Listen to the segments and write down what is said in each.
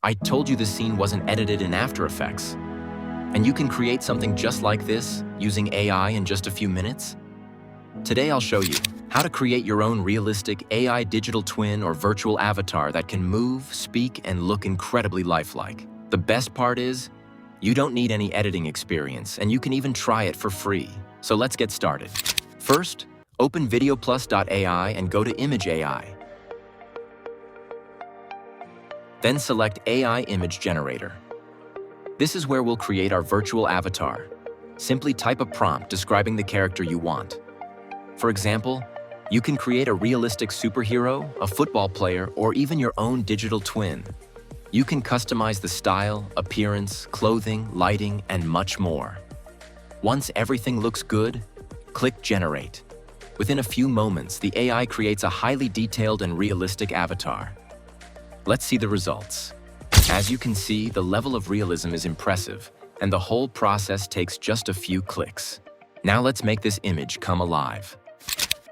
I told you the scene wasn't edited in After Effects. And you can create something just like this using AI in just a few minutes? Today I'll show you how to create your own realistic AI digital twin or virtual avatar that can move, speak, and look incredibly lifelike. The best part is, you don't need any editing experience, and you can even try it for free. So let's get started. First, open VideoPlus AI and go to Image AI. Then select AI Image Generator. This is where we'll create our virtual avatar. Simply type a prompt describing the character you want. For example, you can create a realistic superhero, a football player, or even your own digital twin. You can customize the style, appearance, clothing, lighting, and much more. Once everything looks good, click Generate. Within a few moments, the AI creates a highly detailed and realistic avatar. Let's see the results. As you can see, the level of realism is impressive, and the whole process takes just a few clicks. Now let's make this image come alive.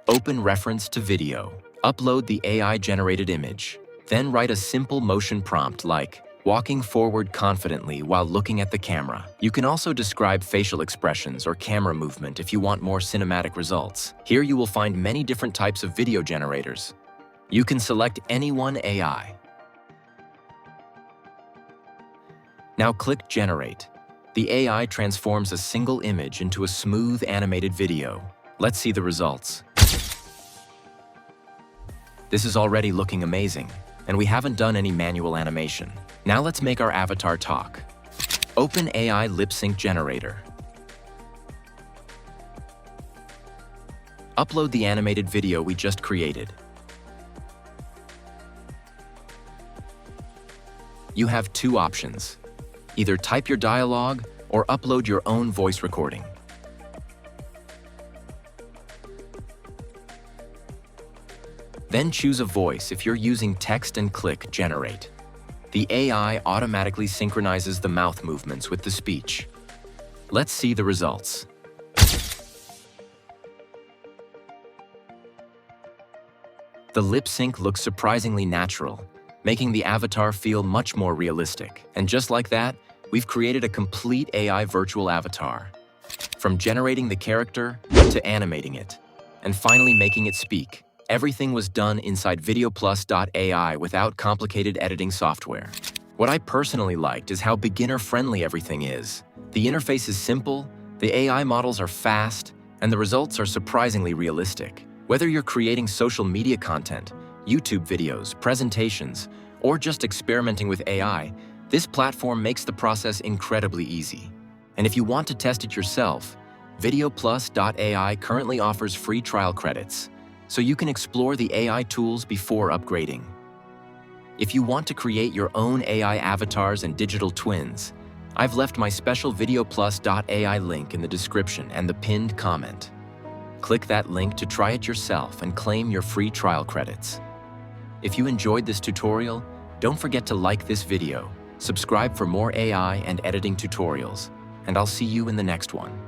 Open Reference to Video. Upload the AI-generated image. Then write a simple motion prompt like, walking forward confidently while looking at the camera. You can also describe facial expressions or camera movement if you want more cinematic results. Here you will find many different types of video generators. You can select any one AI. Now click Generate. The AI transforms a single image into a smooth animated video. Let's see the results. This is already looking amazing, and we haven't done any manual animation. Now let's make our avatar talk. Open AI Lip Sync Generator. Upload the animated video we just created. You have two options. Either type your dialogue or upload your own voice recording. Then choose a voice if you're using text and click Generate. The AI automatically synchronizes the mouth movements with the speech. Let's see the results. The lip sync looks surprisingly natural, making the avatar feel much more realistic. And just like that, we've created a complete AI virtual avatar. From generating the character to animating it, and finally making it speak. Everything was done inside VideoPlus AI without complicated editing software. What I personally liked is how beginner-friendly everything is. The interface is simple, the AI models are fast, and the results are surprisingly realistic. Whether you're creating social media content, YouTube videos, presentations, or just experimenting with AI, this platform makes the process incredibly easy. And if you want to test it yourself, VideoPlus AI currently offers free trial credits, so you can explore the AI tools before upgrading. If you want to create your own AI avatars and digital twins, I've left my special VideoPlus AI link in the description and the pinned comment. Click that link to try it yourself and claim your free trial credits. If you enjoyed this tutorial, don't forget to like this video, subscribe for more AI and editing tutorials, and I'll see you in the next one.